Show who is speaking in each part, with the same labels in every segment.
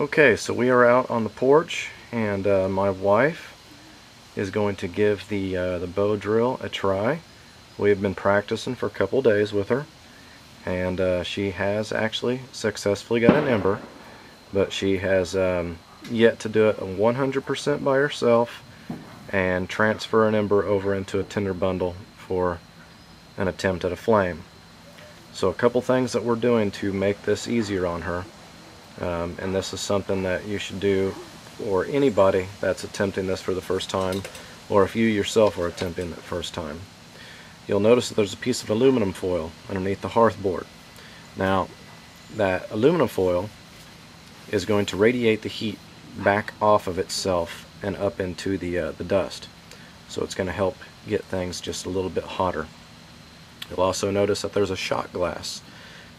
Speaker 1: Okay, so we are out on the porch, and my wife is going to give the bow drill a try. We have been practicing for a couple days with her, and she has actually successfully got an ember, but she has yet to do it 100% by herself and transfer an ember over into a tinder bundle for an attempt at a flame. So a couple things that we're doing to make this easier on her. And this is something that you should do for anybody that's attempting this for the first time, or if you yourself are attempting it first time. You'll notice that there's a piece of aluminum foil underneath the hearth board. Now, that aluminum foil is going to radiate the heat back off of itself and up into the dust. So it's going to help get things just a little bit hotter. You'll also notice that there's a shot glass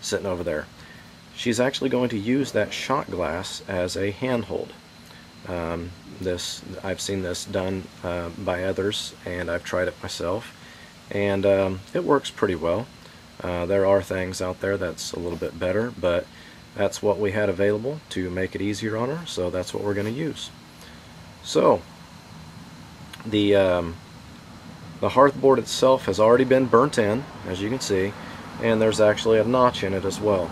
Speaker 1: sitting over there. She's actually going to use that shot glass as a handhold. I've seen this done by others, and I've tried it myself, and it works pretty well. There are things out there that's a little bit better, but that's what we had available to make it easier on her, so that's what we're going to use. So the hearth board itself has already been burnt in, as you can see, and there's actually a notch in it as well.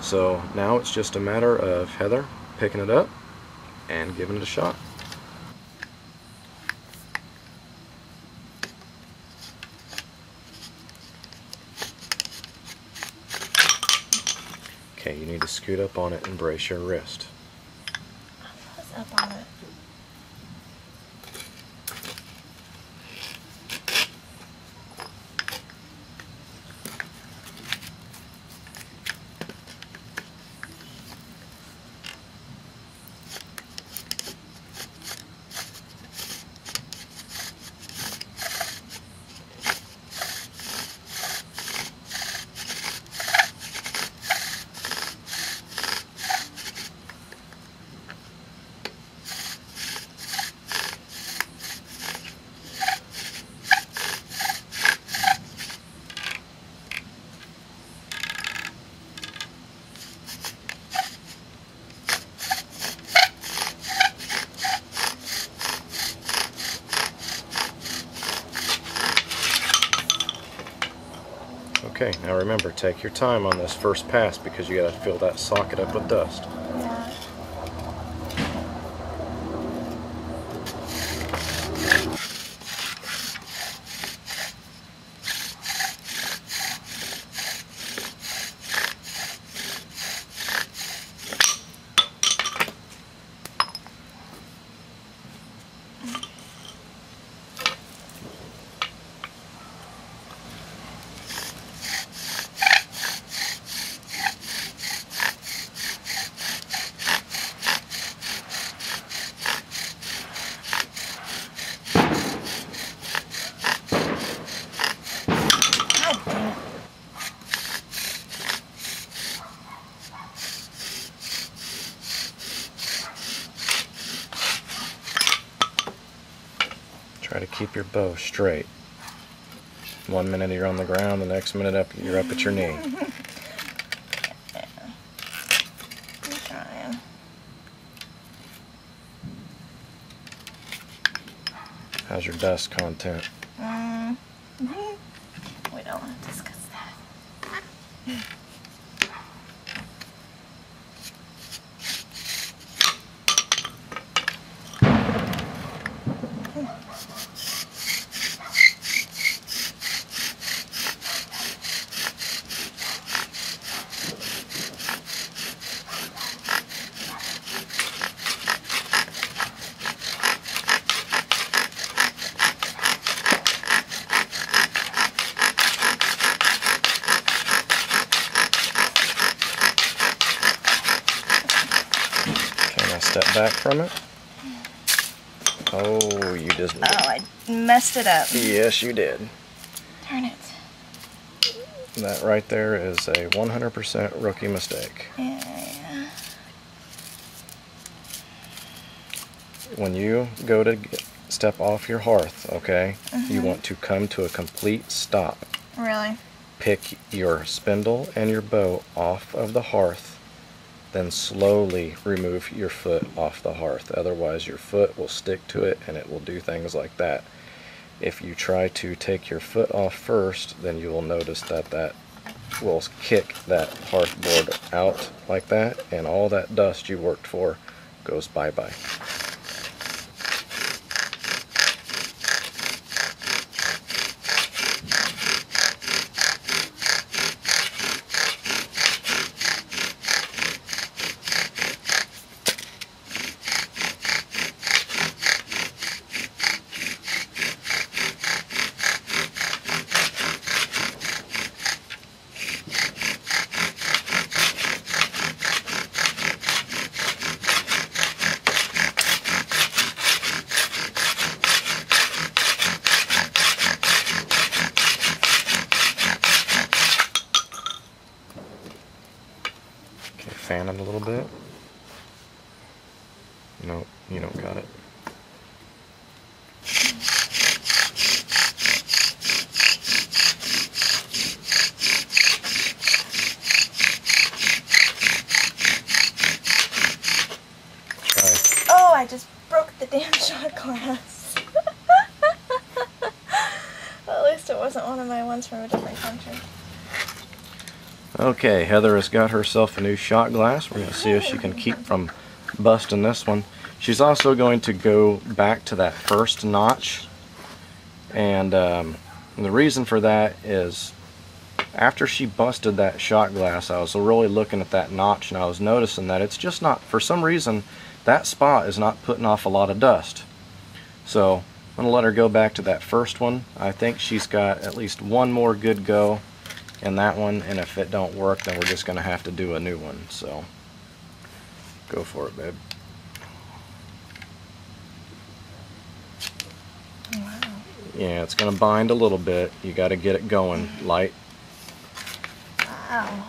Speaker 1: So now it's just a matter of Heather picking it up and giving it a shot. Okay, you need to scoot up on it and brace your wrist.
Speaker 2: What's up on it?
Speaker 1: Okay, now remember, take your time on this first pass because you got to fill that socket up with dust.
Speaker 2: Yeah.
Speaker 1: Try to keep your bow straight. 1 minute you're on the ground, the next minute you're up at your knee.
Speaker 2: I'm trying.
Speaker 1: How's your dust content?
Speaker 2: We don't want to discuss that.
Speaker 1: Step back from it. Oh, you just...
Speaker 2: Oh, I messed it up.
Speaker 1: Yes, you did.
Speaker 2: Darn it.
Speaker 1: That right there is a 100% rookie mistake.
Speaker 2: Yeah.
Speaker 1: When you go to step off your hearth, okay, you want to come to a complete stop.
Speaker 2: Really?
Speaker 1: Pick your spindle and your bow off of the hearth then slowly remove your foot off the hearth. Otherwise your foot will stick to it and it will do things like that. If you try to take your foot off first, then you will notice that that will kick that hearth board out like that, and all that dust you worked for goes bye-bye. Fan it a little bit. No, you don't got it. Try.
Speaker 2: Oh, I just broke the damn shot glass. Well, at least it wasn't one of my ones from a different country.
Speaker 1: Okay, Heather has got herself a new shot glass. We're going to see if she can keep from busting this one. She's also going to go back to that first notch, and the reason for that is after she busted that shot glass, I was really looking at that notch and I was noticing that it's just not, for some reason, that spot is not putting off a lot of dust. So I'm going to let her go back to that first one. I think she's got at least one more good go in that one, and if it don't work, then we're just going to have to do a new one. So go for it, babe.
Speaker 2: Wow.
Speaker 1: Yeah, it's going to bind a little bit. You got to get it going light.
Speaker 2: Wow.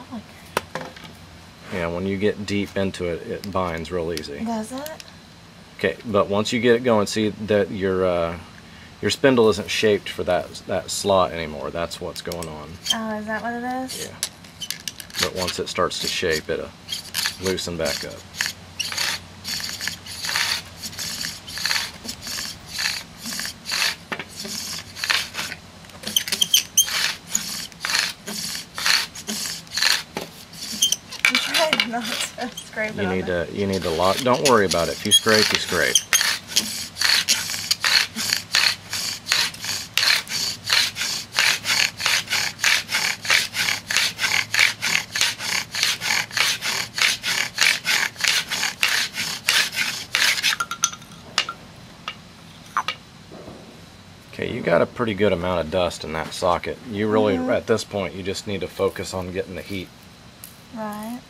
Speaker 1: Yeah, when you get deep into it, it binds real easy.
Speaker 2: Does it?
Speaker 1: Okay, but once you get it going, see that your spindle isn't shaped for that slot anymore. That's what's going on.
Speaker 2: Oh, is that what it is?
Speaker 1: Yeah. But once it starts to shape, it'll loosen back up.
Speaker 2: I'm trying not to scrape it.
Speaker 1: You need to lock. Don't worry about it. If you scrape, you scrape. Okay, you got a pretty good amount of dust in that socket. You really, at this point, you just need to focus on getting the heat.
Speaker 2: Right.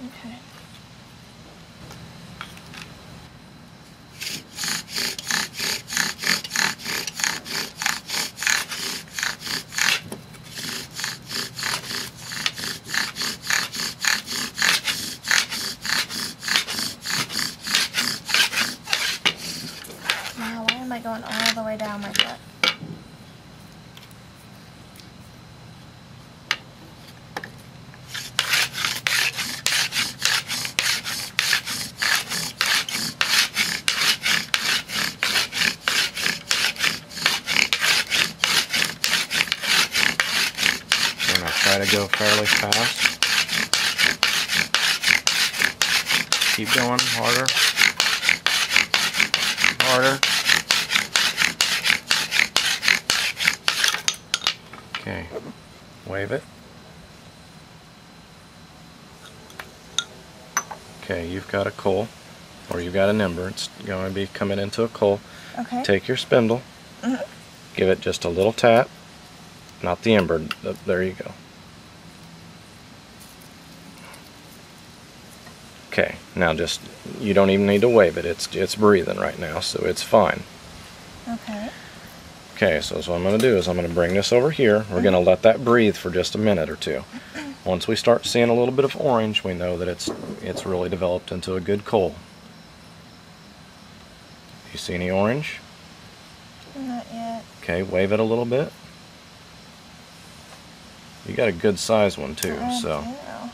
Speaker 2: Okay. Wow, why am I going all the way down like that?
Speaker 1: And I try to go fairly fast. Keep going, harder. Harder. Okay, wave it. Okay, you've got a coal, or you've got an ember. It's going to be coming into a coal.
Speaker 2: Okay.
Speaker 1: Take your spindle, give it just a little tap, not the ember, there you go. Okay, now just, you don't even need to wave it, it's breathing right now, so it's fine.
Speaker 2: Okay.
Speaker 1: Okay, so what I'm going to do is I'm going to bring this over here. We're going to let that breathe for just a minute or two. Once we start seeing a little bit of orange, we know that it's really developed into a good coal. You see any orange?
Speaker 2: Not yet.
Speaker 1: Okay, wave it a little bit. You got a good size one too, so.
Speaker 2: Yeah.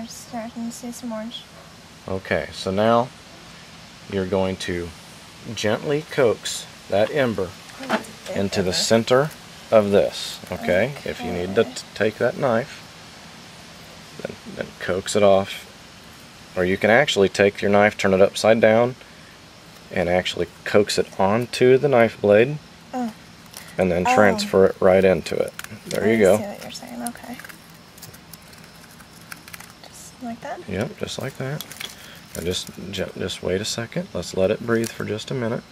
Speaker 2: There's starting to see some orange.
Speaker 1: Okay, so now you're going to gently coax that ember into the center of this. Okay? If you need to take that knife, then coax it off. Or you can actually take your knife, turn it upside down, and actually coax it onto the knife blade, and then transfer it right into it. There you go.
Speaker 2: I see what you're saying. Okay. Just like that?
Speaker 1: Yep, just like that. And just wait a second. Let's let it breathe for just a minute.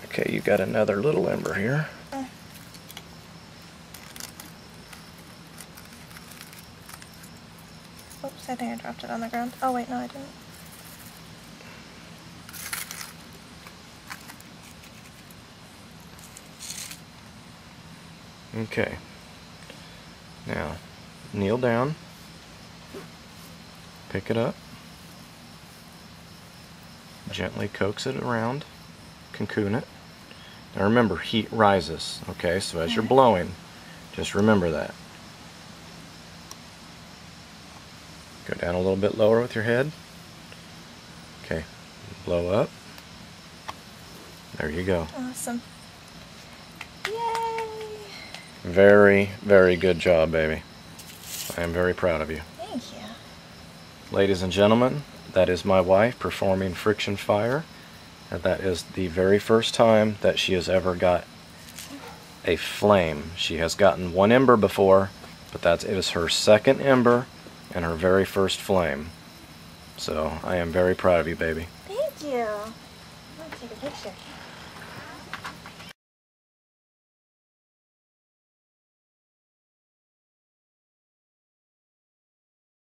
Speaker 1: Okay, you got another little ember here.
Speaker 2: Oops, I think I dropped it on the ground. Oh wait, no I didn't.
Speaker 1: Okay. Now, kneel down. Pick it up. Gently coax it around. Cocoon it. Now remember, heat rises. Okay, so as you're blowing, just remember that. Go down a little bit lower with your head. Okay, blow up. There you go.
Speaker 2: Awesome. Yay!
Speaker 1: Very, very good job, baby. I am very proud of you.
Speaker 2: Thank you.
Speaker 1: Ladies and gentlemen, that is my wife performing friction fire. And that is the very first time that she has ever got a flame. She has gotten one ember before, but it is her second ember and her very first flame. So I am very proud of you, baby.
Speaker 2: Thank you. I'm going to take a picture.